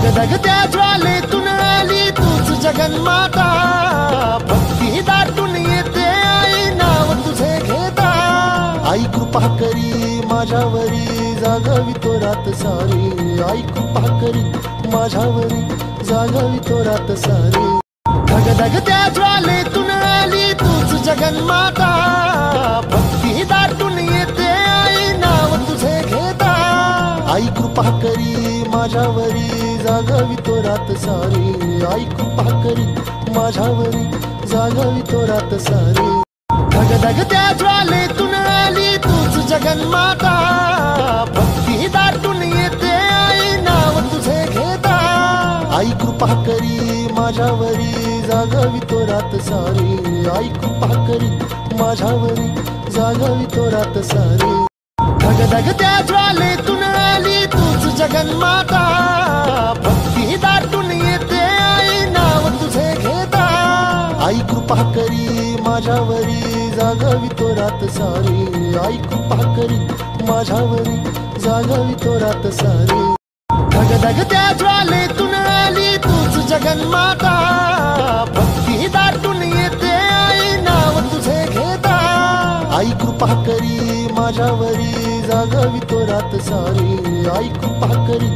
धगधगत्या ज्वालेतून आली तूच जगन्माता, भक्ती दाटून येते आई नाव तुझे घेता। आई कृपा करी माझ्यावरी जागावी तो रात सारी, आई कृपा करी माझ्यावरी जागावी तो रात सारी। धगधगत्या ज्वालेतून आली तूच जगन्माता, भक्ती दाटून येते आई नाव तुझे घेता। आई कृपा करी माझ्यावरी जागावी तो रात सारी, आई कृपा करी माझ्यावरी जागावी तो रात सारी। धगधगत्या ज्वालेतून आली तूच जगन्माता, भक्ती दाटून येते आई नाव तुझे घेता। आई कृपा करी माझ्यावरी जागावी तो रात सारी, आई कृपा करी माझ्यावरी जागावी तो रात सारी। धगधगत्या ज्वालेतून आली तूच जगन्माता, भक्ती दाटून येते आई नाव तुझे घेता। आई कृपा करी माझ्यावरी जागावी तो रात सारी, आई कृपा करी माझ्यावरी जागावी तो रात सारी। धगधगत्या ज्वालेतून आली तूच जगन्माता, भक्ती दाटून येते आई नाव तुझे घेता। आई कृपा करी माझ्यावरी जागावी तो रात सारी, आई कृपा करी